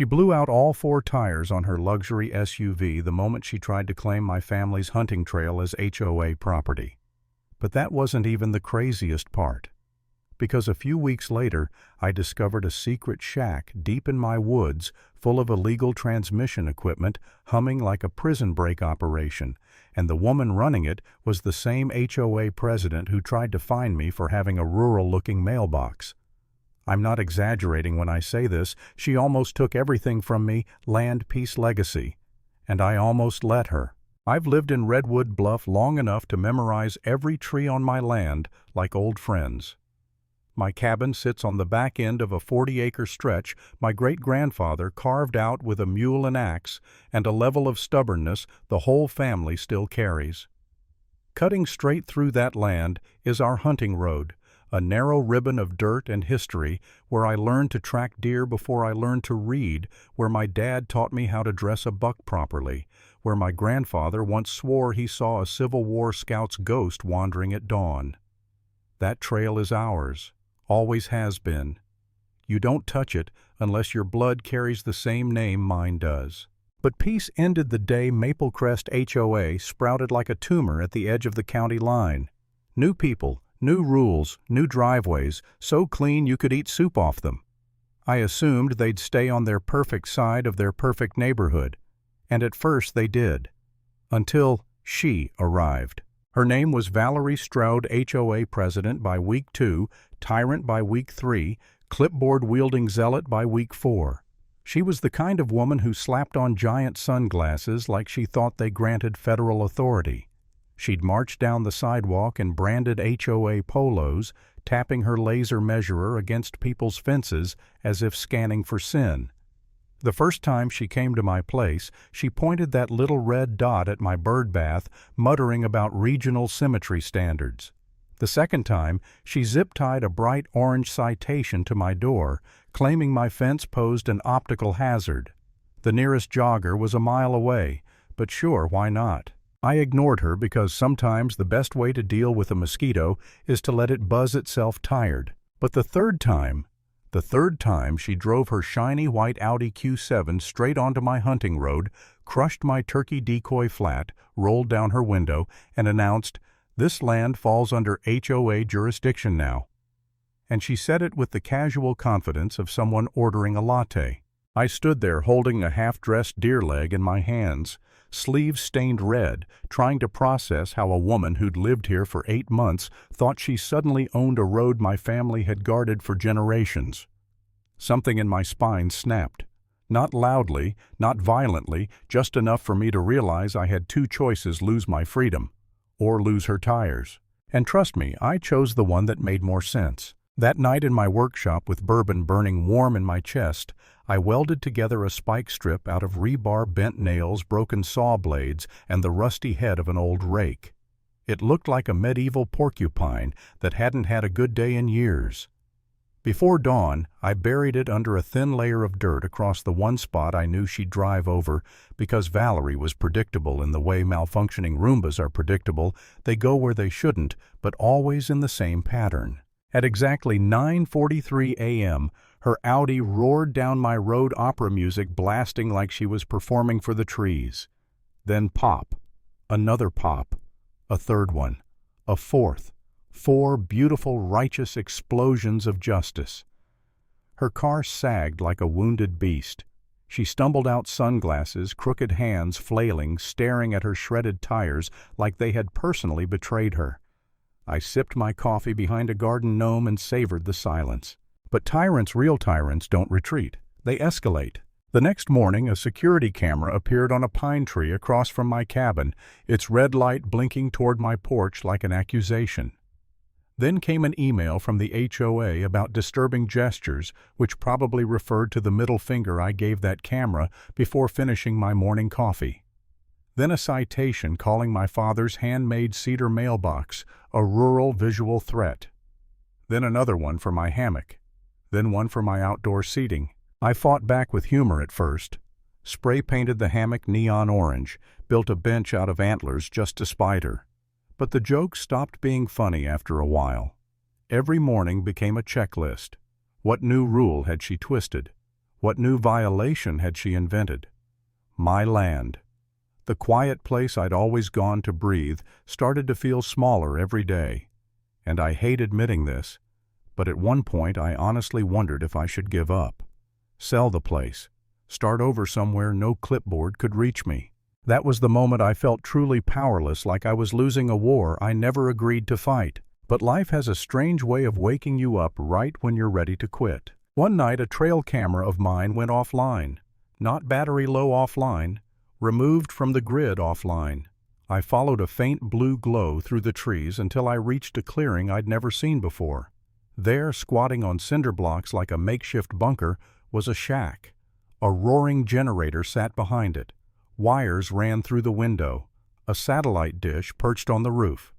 She blew out all 4 tires on her luxury SUV the moment she tried to claim my family's hunting trail as HOA property. But that wasn't even the craziest part. Because a few weeks later, I discovered a secret shack deep in my woods full of illegal transmission equipment humming like a prison break operation, and the woman running it was the same HOA president who tried to fine me for having a rural-looking mailbox. I'm not exaggerating when I say this. She almost took everything from me, land, peace, legacy. And I almost let her. I've lived in Redwood Bluff long enough to memorize every tree on my land like old friends. My cabin sits on the back end of a 40-acre stretch my great-grandfather carved out with a mule and axe, and a level of stubbornness the whole family still carries. Cutting straight through that land is our hunting road, a narrow ribbon of dirt and history where I learned to track deer before I learned to read, where my dad taught me how to dress a buck properly, where my grandfather once swore he saw a Civil War scout's ghost wandering at dawn. That trail is ours. Always has been. You don't touch it unless your blood carries the same name mine does. But peace ended the day Maple Crest HOA sprouted like a tumor at the edge of the county line. New people, new rules, new driveways, so clean you could eat soup off them. I assumed they'd stay on their perfect side of their perfect neighborhood, and at first they did. Until she arrived. Her name was Valerie Stroud, HOA president by week 2, tyrant by week 3, clipboard-wielding zealot by week 4. She was the kind of woman who slapped on giant sunglasses like she thought they granted federal authority. She'd march down the sidewalk in branded HOA polos, tapping her laser measurer against people's fences as if scanning for sin. The first time she came to my place, she pointed that little red dot at my bird bath, muttering about regional symmetry standards. The second time, she zip-tied a bright orange citation to my door, claiming my fence posed an optical hazard. The nearest jogger was a mile away, but sure, why not? I ignored her because sometimes the best way to deal with a mosquito is to let it buzz itself tired. But the third time she drove her shiny white Audi Q7 straight onto my hunting road, crushed my turkey decoy flat, rolled down her window, and announced, "This land falls under HOA jurisdiction now." And she said it with the casual confidence of someone ordering a latte. I stood there holding a half-dressed deer leg in my hands, sleeves stained red, trying to process how a woman who'd lived here for 8 months thought she suddenly owned a road my family had guarded for generations. Something in my spine snapped. Not loudly, not violently, just enough for me to realize I had 2 choices: lose my freedom or lose her tires. And trust me, I chose the one that made more sense. That night in my workshop with bourbon burning warm in my chest, I welded together a spike strip out of rebar, bent nails, broken saw blades, and the rusty head of an old rake. It looked like a medieval porcupine that hadn't had a good day in years. Before dawn, I buried it under a thin layer of dirt across the one spot I knew she'd drive over. Because Valerie was predictable in the way malfunctioning Roombas are predictable. They go where they shouldn't, but always in the same pattern. At exactly 9:43 a.m., her Audi roared down my road, opera music blasting like she was performing for the trees. Then pop, another pop, a third one, a fourth, 4 beautiful, righteous explosions of justice. Her car sagged like a wounded beast. She stumbled out, sunglasses, crooked hands flailing, staring at her shredded tires like they had personally betrayed her. I sipped my coffee behind a garden gnome and savored the silence. But tyrants, real tyrants, don't retreat. They escalate. The next morning, a security camera appeared on a pine tree across from my cabin, its red light blinking toward my porch like an accusation. Then came an email from the HOA about disturbing gestures, which probably referred to the middle finger I gave that camera before finishing my morning coffee. Then a citation calling my father's handmade cedar mailbox a rural visual threat. Then another one for my hammock. Then one for my outdoor seating. I fought back with humor at first. Spray-painted the hammock neon orange, built a bench out of antlers just to spite her. But the joke stopped being funny after a while. Every morning became a checklist. What new rule had she twisted? What new violation had she invented? My land. The quiet place I'd always gone to breathe started to feel smaller every day. And I hate admitting this, but at one point I honestly wondered if I should give up. Sell the place. Start over somewhere no clipboard could reach me. That was the moment I felt truly powerless, like I was losing a war I never agreed to fight. But life has a strange way of waking you up right when you're ready to quit. One night a trail camera of mine went offline. Not battery low offline, removed from the grid offline. I followed a faint blue glow through the trees until I reached a clearing I'd never seen before. There, squatting on cinder blocks like a makeshift bunker, was a shack. A roaring generator sat behind it. Wires ran through the window. A satellite dish perched on the roof.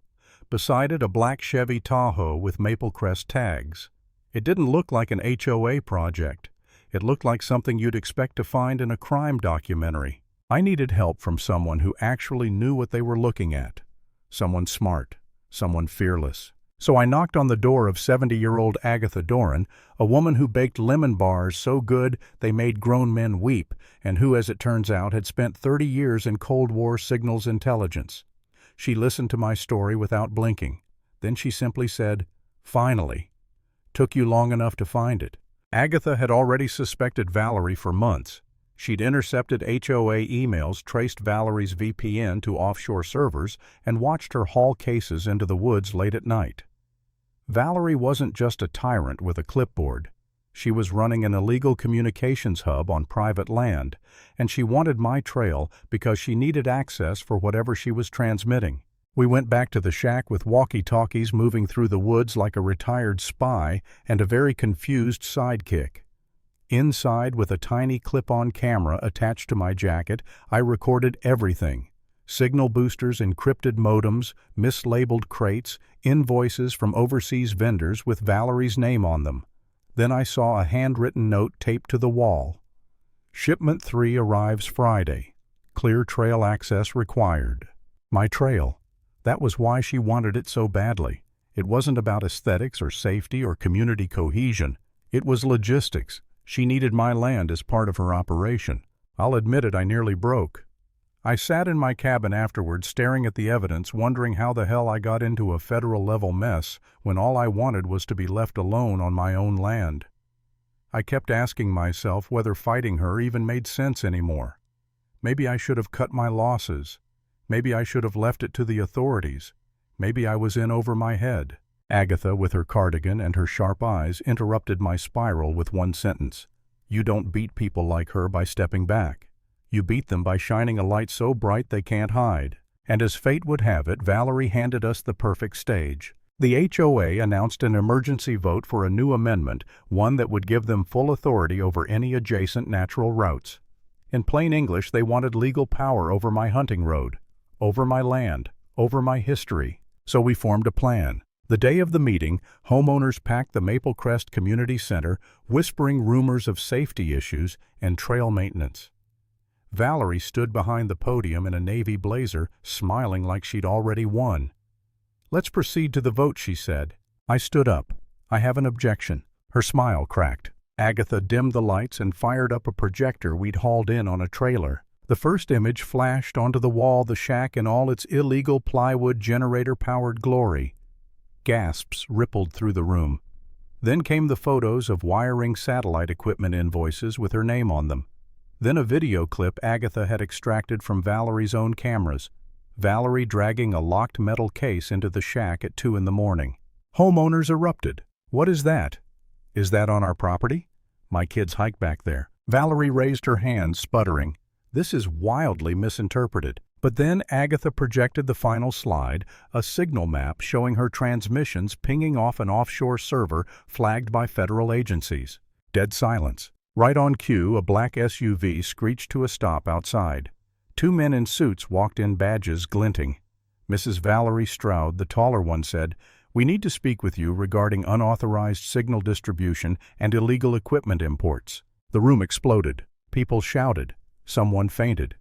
Beside it, a black Chevy Tahoe with Maple Crest tags. It didn't look like an HOA project. It looked like something you'd expect to find in a crime documentary. I needed help from someone who actually knew what they were looking at. Someone smart. Someone fearless. So I knocked on the door of 70-year-old Agatha Doran, a woman who baked lemon bars so good they made grown men weep, and who, as it turns out, had spent 30 years in Cold War signals intelligence. She listened to my story without blinking. Then she simply said, "Finally. Took you long enough to find it." Agatha had already suspected Valerie for months. She'd intercepted HOA emails, traced Valerie's VPN to offshore servers, and watched her haul cases into the woods late at night. Valerie wasn't just a tyrant with a clipboard. She was running an illegal communications hub on private land, and she wanted my trail because she needed access for whatever she was transmitting. We went back to the shack with walkie-talkies moving through the woods like a retired spy and a very confused sidekick. Inside, with a tiny clip-on camera attached to my jacket, I recorded everything. Signal boosters, encrypted modems, mislabeled crates, invoices from overseas vendors with Valerie's name on them. Then I saw a handwritten note taped to the wall. Shipment 3 arrives Friday. Clear trail access required. My trail. That was why she wanted it so badly. It wasn't about aesthetics or safety or community cohesion. It was logistics. She needed my land as part of her operation. I'll admit it, I nearly broke. I sat in my cabin afterward staring at the evidence, wondering how the hell I got into a federal-level mess when all I wanted was to be left alone on my own land. I kept asking myself whether fighting her even made sense anymore. Maybe I should have cut my losses. Maybe I should have left it to the authorities. Maybe I was in over my head. Agatha, with her cardigan and her sharp eyes, interrupted my spiral with one sentence. "You don't beat people like her by stepping back. You beat them by shining a light so bright they can't hide." And as fate would have it, Valerie handed us the perfect stage. The HOA announced an emergency vote for a new amendment, one that would give them full authority over any adjacent natural routes. In plain English, they wanted legal power over my hunting road, over my land, over my history. So we formed a plan. The day of the meeting, homeowners packed the Maple Crest Community Center, whispering rumors of safety issues and trail maintenance. Valerie stood behind the podium in a navy blazer, smiling like she'd already won. "Let's proceed to the vote," she said. I stood up. "I have an objection." Her smile cracked. Agatha dimmed the lights and fired up a projector we'd hauled in on a trailer. The first image flashed onto the wall, the shack in all its illegal plywood generator-powered glory. Gasps rippled through the room. Then came the photos of wiring satellite equipment invoices with her name on them. Then a video clip Agatha had extracted from Valerie's own cameras. Valerie dragging a locked metal case into the shack at 2 a.m. Homeowners erupted. "What is that? Is that on our property? My kids hike back there." Valerie raised her hands, sputtering. "This is wildly misinterpreted." But then Agatha projected the final slide, a signal map showing her transmissions pinging off an offshore server flagged by federal agencies. Dead silence. Right on cue, a black SUV screeched to a stop outside. 2 men in suits walked in, badges glinting. Mrs. Valerie Stroud, the taller one, said, "We need to speak with you regarding unauthorized signal distribution and illegal equipment imports." The room exploded. People shouted. Someone fainted.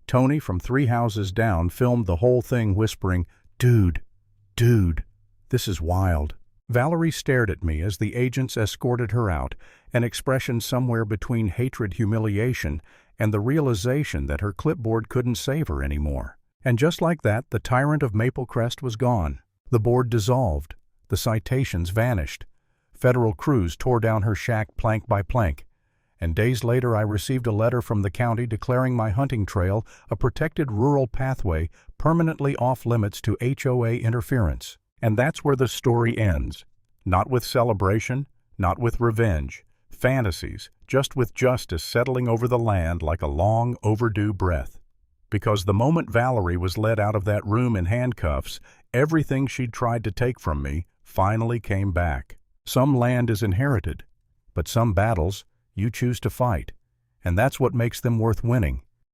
Tony, from 3 houses down, filmed the whole thing, whispering, "Dude, this is wild." Valerie stared at me as the agents escorted her out, an expression somewhere between hatred, humiliation, and the realization that her clipboard couldn't save her anymore. And just like that, the tyrant of Maple Crest was gone. The board dissolved. The citations vanished. Federal crews tore down her shack plank by plank. And days later I received a letter from the county declaring my hunting trail a protected rural pathway permanently off-limits to HOA interference. And that's where the story ends. Not with celebration, not with revenge, fantasies, just with justice settling over the land like a long overdue breath. Because the moment Valerie was led out of that room in handcuffs, everything she'd tried to take from me finally came back. Some land is inherited, but some battles you choose to fight, and that's what makes them worth winning.